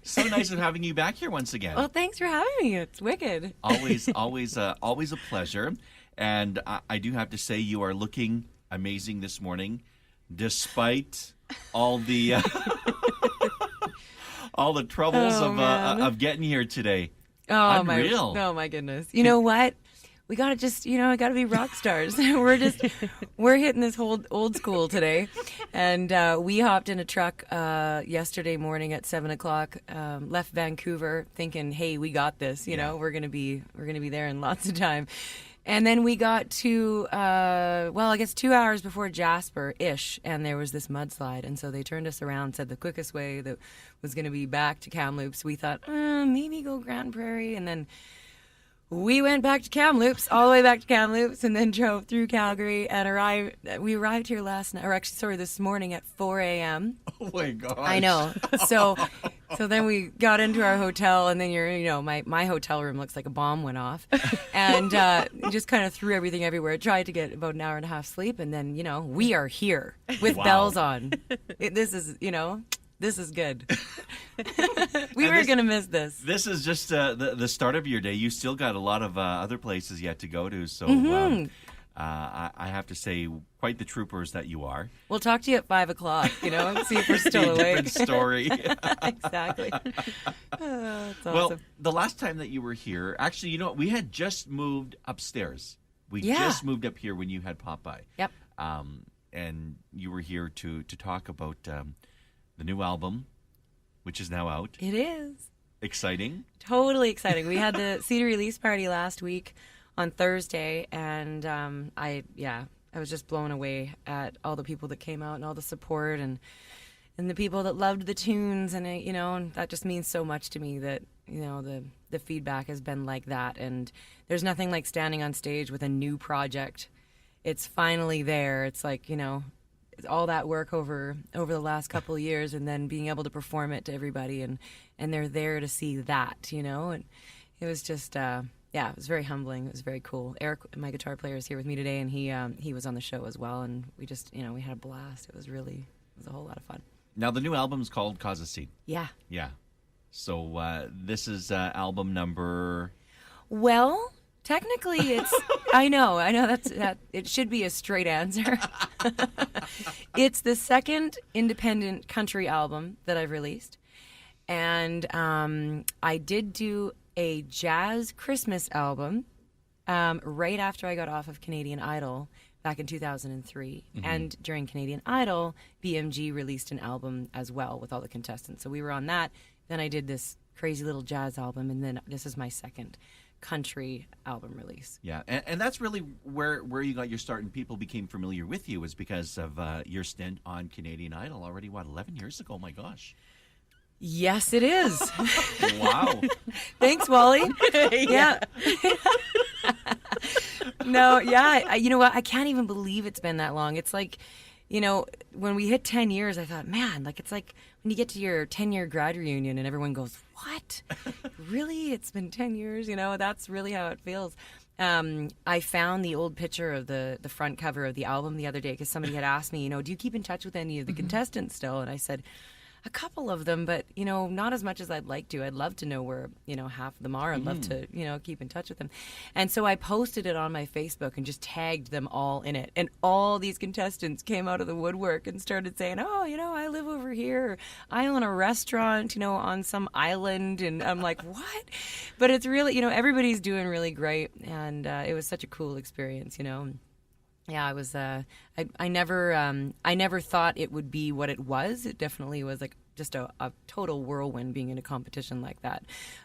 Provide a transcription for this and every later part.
So nice of having you back here once again. Well, thanks for having me. It's wicked. Always a pleasure. And I do have to say, you are looking amazing this morning, despite all the all the troubles of getting here today. Oh Unreal. my goodness. You know what? We gotta just, gotta be rock stars. we're hitting this whole old school today, and we hopped in a truck yesterday morning at 7:00. Left Vancouver, thinking, hey, we got this. You know, we're gonna be there in lots of time. And then we got to, I guess 2 hours before Jasper-ish, and there was this mudslide. And so they turned us around, said the quickest way that was going to be back to Kamloops. We thought, maybe go Grand Prairie. And then we went back to Kamloops, all the way back to Kamloops, and then drove through Calgary and we arrived here this morning at 4 a.m. Oh, my gosh. I know. So then we got into our hotel, and then my hotel room looks like a bomb went off. And just kind of threw everything everywhere. Tried to get about an hour and a half sleep, and then, we are here with bells on. This is good. We were going to miss this. This is just the start of your day. You still got a lot of other places yet to go to. So I have to say, quite the troopers that you are. We'll talk to you at 5 o'clock, and see if we're still awake. Different story. Exactly. That's awesome. Well, the last time that you were here, actually, we had just moved upstairs. We just moved up here when you had Popeye. Yep. And you were here to talk about the new album, which is now out. It is. Exciting. Totally exciting. We had the CD release party last week on Thursday, and I was just blown away at all the people that came out and all the support and the people that loved the tunes, and and that just means so much to me that the feedback has been like that. And there's nothing like standing on stage with a new project. It's finally there. It's like all that work over the last couple of years, and then being able to perform it to everybody, and they're there to see that, and it was just it was very humbling. It was very cool. Eric, my guitar player, is here with me today, and he was on the show as well, and we just we had a blast. It was a whole lot of fun. Now the new album is called Cause a Scene. Yeah. So this is album number. Well, technically, it's. I know that it should be a straight answer. It's the second independent country album that I've released, and I did do a jazz Christmas album right after I got off of Canadian Idol back in 2003. Mm-hmm. And during Canadian Idol, BMG released an album as well with all the contestants. So we were on that. Then I did this crazy little jazz album, and then this is my second country album release. Yeah, and that's really where you got your start, and people became familiar with you, is because of your stint on Canadian Idol already, 11 years ago? Oh my gosh. Yes, it is. Wow. Thanks, Wally. Yeah. No, yeah. You know what? I can't even believe it's been that long. It's like, when we hit 10 years, I thought, man, it's like when you get to your 10-year grad reunion and everyone goes, what? Really? It's been 10 years? That's really how it feels. I found the old picture of the front cover of the album the other day because somebody had asked me, do you keep in touch with any of the contestants still? And I said, a couple of them, but not as much as I'd like to. I'd love to know where half of them are. I'd love to keep in touch with them. And so I posted it on my Facebook and just tagged them all in it. And all these contestants came out of the woodwork and started saying, "Oh, I live over here. Or, I own a restaurant, on some island." And I'm like, "What?" But it's really, everybody's doing really great, and it was such a cool experience, Yeah, I was. I never thought it would be what it was. It definitely was just a total whirlwind being in a competition like that.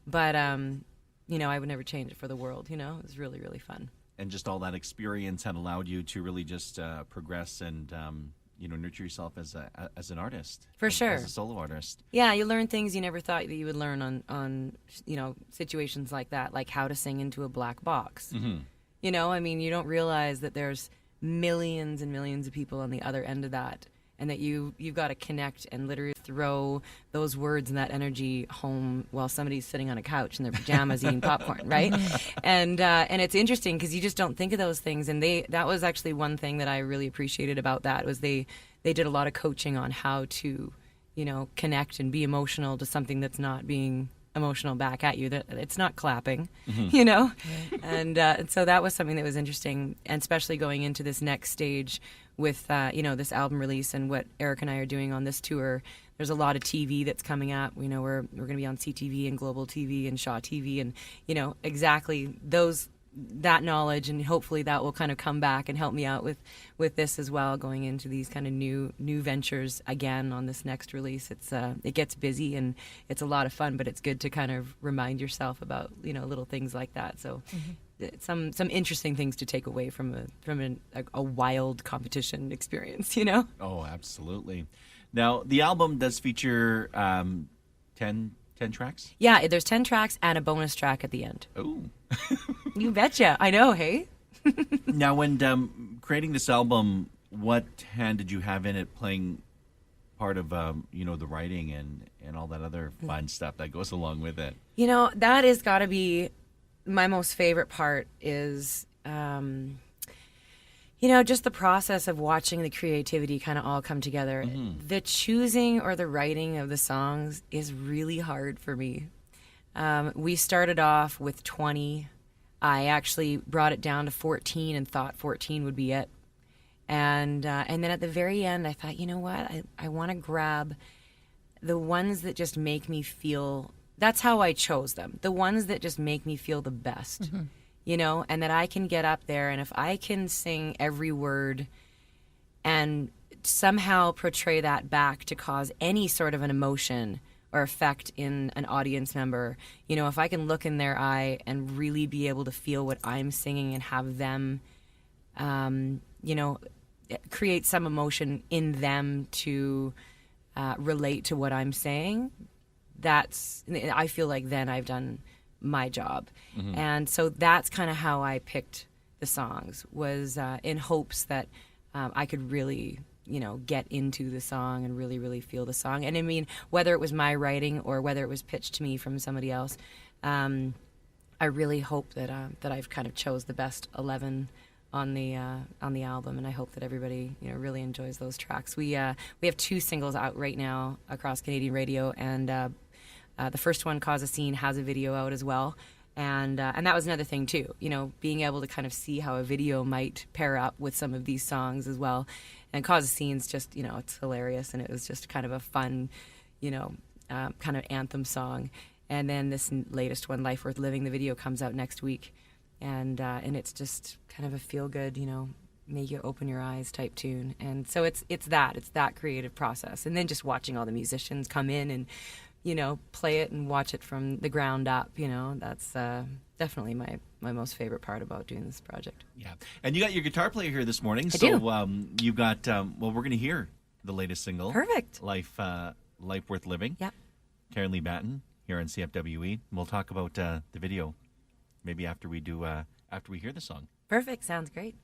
But I would never change it for the world. It was really, really fun. And just all that experience had allowed you to really just progress and nurture yourself as an artist. For sure, as a solo artist. Yeah, you learn things you never thought that you would learn on situations like that, like how to sing into a black box. Mm-hmm. You don't realize that there's millions and millions of people on the other end of that, and that you've got to connect and literally throw those words and that energy home while somebody's sitting on a couch in their pajamas eating popcorn, right? And it's interesting because you just don't think of those things. And that was actually one thing that I really appreciated about that was they did a lot of coaching on how to connect and be emotional to something that's not being emotional back at you, that it's not clapping, and so that was something that was interesting, and especially going into this next stage with this album release and what Eric and I are doing on this tour. There's a lot of TV that's coming up. We're going to be on CTV and Global TV and Shaw TV, and exactly that knowledge, and hopefully that will kind of come back and help me out with this as well, going into these kind of new ventures again on this next release. It gets busy and it's a lot of fun, but it's good to kind of remind yourself about little things like that. So some interesting things to take away from a wild competition experience. Oh, absolutely. Now the album does feature 10 tracks. Yeah, there's 10 tracks and a bonus track at the end. Oh. You betcha. I know, hey? Now, when creating this album, what hand did you have in it, playing part of, the writing and all that other fun stuff that goes along with it? That has got to be my most favorite part is, just the process of watching the creativity kind of all come together. Mm-hmm. The choosing or the writing of the songs is really hard for me. We started off with 20. I actually brought it down to 14 and thought 14 would be it. And then at the very end, I thought, you know what? I want to grab the ones that just make me feel. That's how I chose them. The ones that just make me feel the best, and that I can get up there. And if I can sing every word and somehow portray that back to cause any sort of an emotion or effect in an audience member, if I can look in their eye and really be able to feel what I'm singing and have them, create some emotion in them to relate to what I'm saying, I feel like then I've done my job. Mm-hmm. And so that's kind of how I picked the songs, was in hopes that I could really get into the song and really, really feel the song. And I mean, whether it was my writing or whether it was pitched to me from somebody else, I really hope that I've kind of chose the best 11 on the album, and I hope that everybody really enjoys those tracks. We have 2 singles out right now across Canadian radio, and the first one, Cause a Scene, has a video out as well. And that was another thing too, being able to kind of see how a video might pair up with some of these songs as well. And Cause a Scene's just, it's hilarious, and it was just kind of a fun, kind of anthem song. And then this latest one, Life Worth Living, the video comes out next week, and it's just kind of a feel good, make you open your eyes type tune. And so it's that creative process, and then just watching all the musicians come in and play it and watch it from the ground up. That's definitely my most favorite part about doing this project. Yeah. And you got your guitar player here this morning. I so do. You've got, we're going to hear the latest single. Perfect. Life Worth Living. Yep. Karen Lee Batton here on CFWE. We'll talk about the video maybe after we hear the song. Perfect. Sounds great.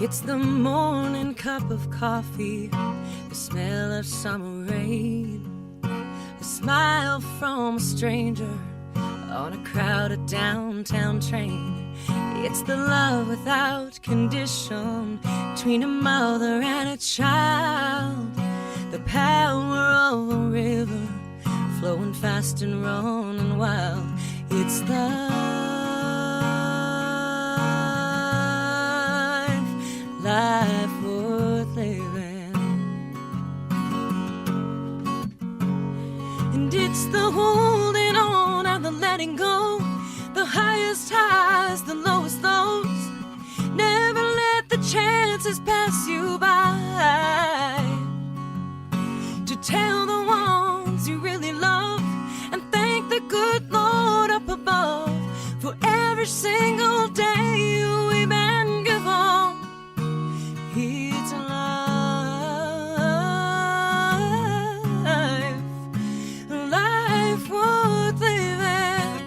It's the morning cup of coffee, the smell of summer rain, a smile from a stranger on a crowded downtown train. It's the love without condition between a mother and a child, the power of a river flowing fast and running wild. It's the life worth living. And it's the holding on and the letting go, the highest highs, the lowest lows. Never let the chances pass you by, to tell the ones you really love and thank the good Lord up above for every single day you weep and give on. It's life worth living.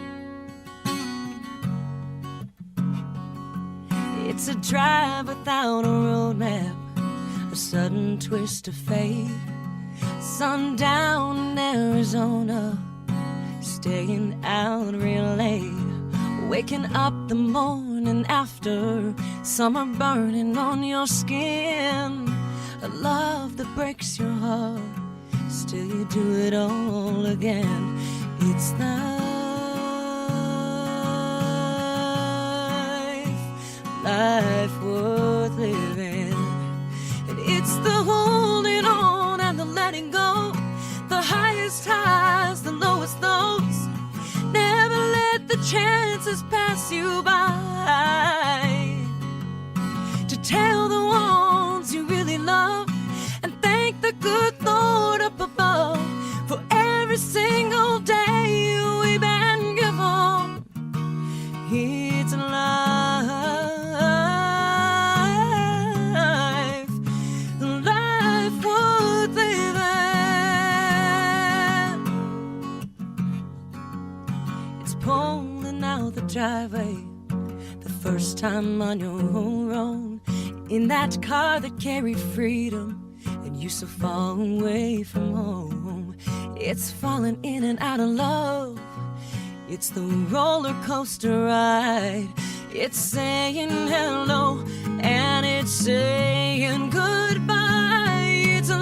It's a drive without a roadmap, a sudden twist of fate. Sundown in Arizona, staying out real late, waking up the morning after, summer burning on your skin, a love that breaks your heart, still you do it all again. It's life worth living. And it's the holding on and the letting go, the highest highs, the lowest lows. Never let the chances pass you by, to tell the ones you really love and thank the good Lord up above for every single day you weep and give on. It's life worth living. It's pulling out the driveway, the first time on your own, in that car that carried freedom, and you so far away from home. It's falling in and out of love, it's the roller coaster ride. It's saying hello and it's saying goodbye. It's love,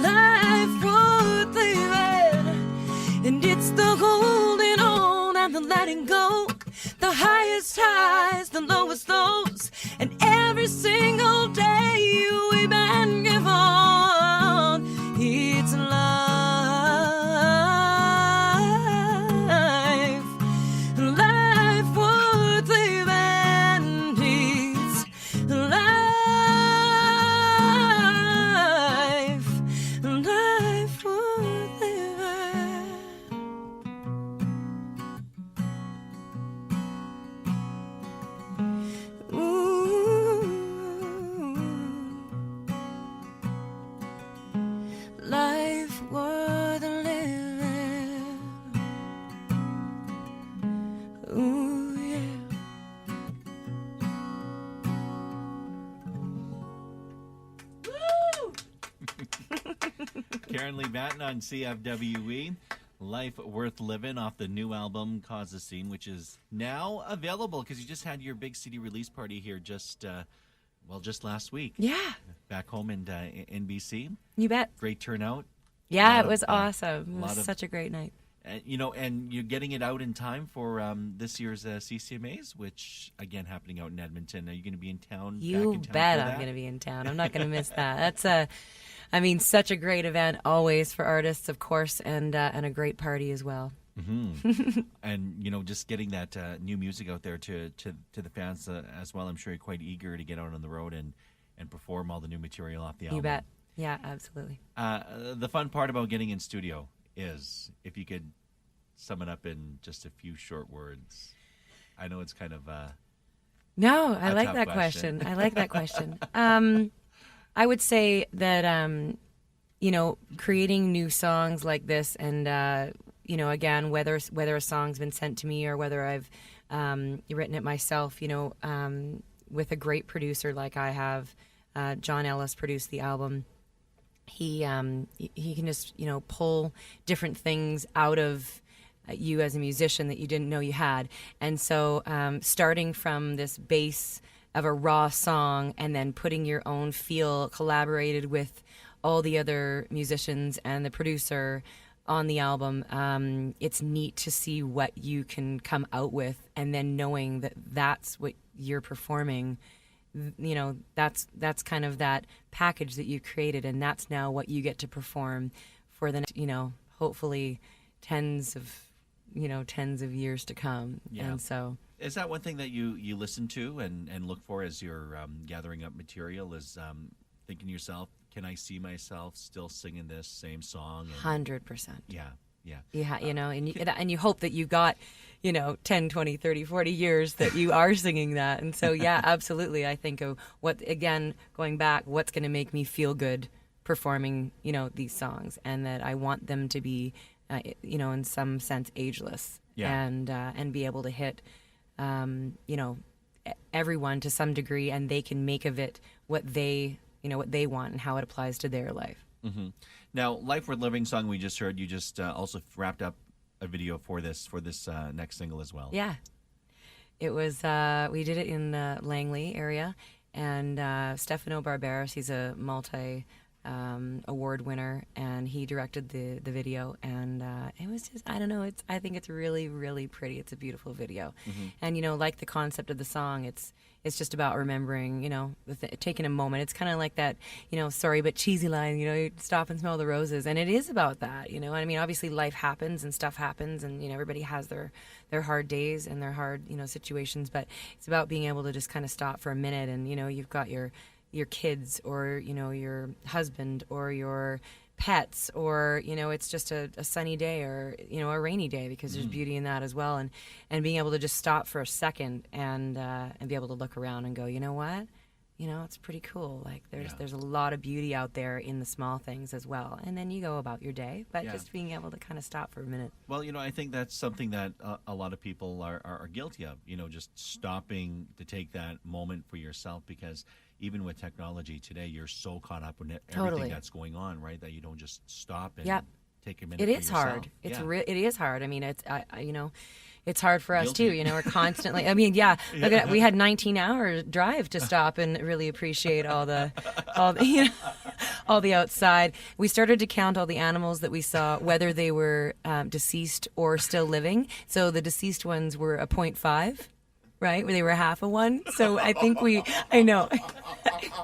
life worth living. And it's the holding on and the letting go, the highest highs, the lowest lows, and every single day you weep and give on. It's life worth living. It's life worth living. Ooh, life worth living. Ooh, yeah. Karen Lee Batton on CFWE. Life Worth Living off the new album Cause a Scene, which is now available because you just had your big CD release party here just last week. Yeah, Back home in BC. you bet. Great turnout. Yeah, Lot it was of, awesome. It lot was of- such a great night. And you're getting it out in time for this year's CCMAs, which again happening out in Edmonton. Are you going to be in town? You back in town bet for I'm that? going to be in town. I'm not going to miss that. That's such a great event always for artists, of course, and a great party as well. And just getting that new music out there to the fans as well. I'm sure you're quite eager to get out on the road and perform all the new material off the album. You bet. Yeah, absolutely. The fun part about getting in studio is if you could sum it up in just a few short words. I know it's kind of No, I a like tough that question. I like that question. I would say that creating new songs like this, and again, whether a song's been sent to me or whether I've written it myself, with a great producer like I have, John Ellis produced the album. He can just pull different things out of you as a musician that you didn't know you had. And so starting from this base of a raw song and then putting your own feel, collaborated with all the other musicians and the producer on the album, it's neat to see what you can come out with, and then knowing that that's what you're performing. That's kind of that package that you created, and that's now what you get to perform for the next, hopefully tens of years to come. Yeah. And so Is that one thing that you listen to and look for as you're gathering up material? Is thinking to yourself, can I see myself still singing this same song? 100%. Yeah. Yeah, and you hope that you got, 10, 20, 30, 40 years that you are singing that. And so, yeah, absolutely. I think of going back, what's going to make me feel good performing, these songs, and that I want them to be, in some sense ageless. Yeah. And be able to hit, everyone to some degree, and they can make of it what they want and how it applies to their life. Now, Life Worth Living song we just heard, you just also wrapped up a video for this next single as well. Yeah. It was, we did it in the Langley area, and Stefano Barberis, he's a award winner, and he directed the video, and it was just, I don't know, I think it's really, really pretty. It's a beautiful video. And like the concept of the song, it's just about remembering, taking a moment. It's kind of like that, sorry but cheesy line, you stop and smell the roses, and it is about that. I mean, obviously life happens and stuff happens, and everybody has their hard days and their hard situations, but it's about being able to just kind of stop for a minute, and you've got your kids, or your husband, or your pets, or it's just a sunny day, or a rainy day, because there's beauty in that as well, and being able to just stop for a second and be able to look around and go, you know what, it's pretty cool. Like there's a lot of beauty out there in the small things as well, and then you go about your day, but just being able to kind of stop for a minute. Well, I think that's something that a lot of people are guilty of, just stopping to take that moment for yourself, because even with technology today, you're so caught up in everything that's going on, right, that you don't just stop and take a minute. It for is yourself. hard. It is hard. I mean, it's hard for us too. We're constantly. I mean, look at, we had 19-hour drive to stop and really appreciate all the outside. We started to count all the animals that we saw, whether they were deceased or still living. So the deceased ones were a 0.5. Right, where they were half a one. So I think I know,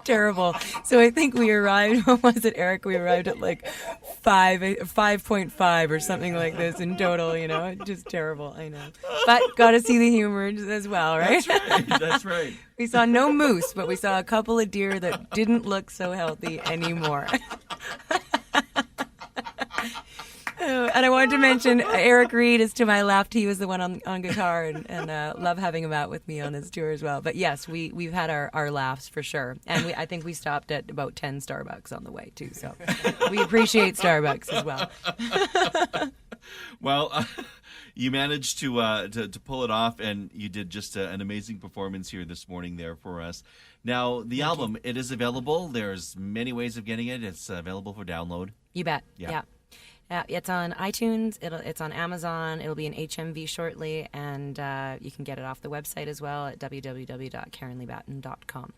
terrible. So I think we arrived. What was it, Eric? We arrived at like 5.5 or something like this in total. Just terrible. I know, but got to see the humor as well, right? That's right. That's right. We saw no moose, but we saw a couple of deer that didn't look so healthy anymore. And I wanted to mention Eric Reed is to my left. He was the one on guitar, and love having him out with me on his tour as well. But yes, we've had our laughs for sure. And I think we stopped at about 10 Starbucks on the way too. So we appreciate Starbucks as well. Well, you managed to pull it off, and you did just an amazing performance here this morning there for us. Now, the album, it is available. There's many ways of getting it. It's available for download. You bet. Yeah. It's on iTunes. It's on Amazon. It'll be in HMV shortly, and you can get it off the website as well at www.KarenLeeBatton.com.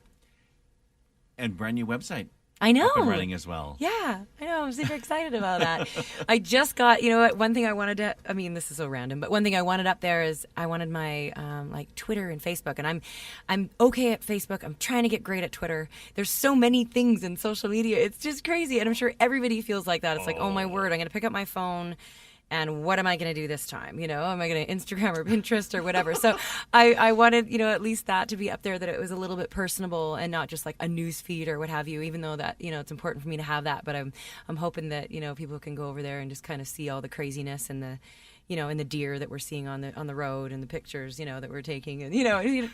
And brand new website. I know. Up and running as well. Yeah, I know. I'm super excited about that. I just got, what, one thing I wanted to, I mean, this is so random, but one thing I wanted up there is I wanted my like Twitter and Facebook, and I'm okay at Facebook. I'm trying to get great at Twitter. There's so many things in social media. It's just crazy, and I'm sure everybody feels like that. It's like, oh my word, I'm going to pick up my phone, and what am I going to do this time? Am I going to Instagram or Pinterest or whatever? So I wanted, at least that to be up there, that it was a little bit personable and not just like a news feed or what have you, even though that, it's important for me to have that. But I'm hoping that, people can go over there and just kind of see all the craziness and the, and the deer that we're seeing on the road, and the pictures, that we're taking, and,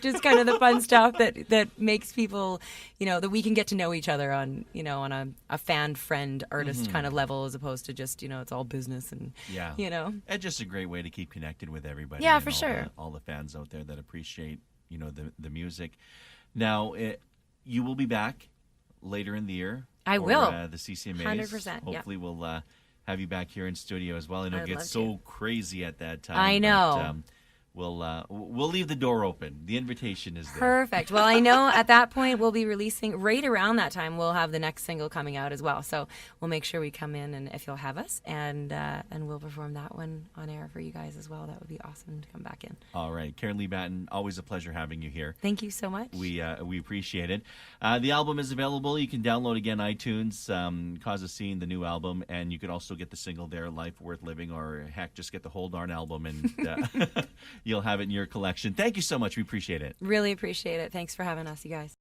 just kind of the fun stuff that makes people, that we can get to know each other on, on a fan friend artist kind of level, as opposed to just, it's all business and, And just a great way to keep connected with everybody. Yeah, for sure. All the fans out there that appreciate, the music. Now, you will be back later in the year. I will. The CCMAs. 100%. Hopefully we'll have you back here in studio as well. I know it gets so crazy at that time. I know. But, we'll leave the door open. The invitation is there. Perfect. Well, I know at that point we'll be releasing, right around that time, we'll have the next single coming out as well. So we'll make sure we come in, and if you'll have us, and we'll perform that one on air for you guys as well. That would be awesome to come back in. All right. Karen Lee Batton, always a pleasure having you here. Thank you so much. We appreciate it. The album is available. You can download again iTunes, Cause a Scene, the new album, and you can also get the single there, Life Worth Living, or heck, just get the whole darn album, and you'll have it in your collection. Thank you so much. We appreciate it. Really appreciate it. Thanks for having us, you guys.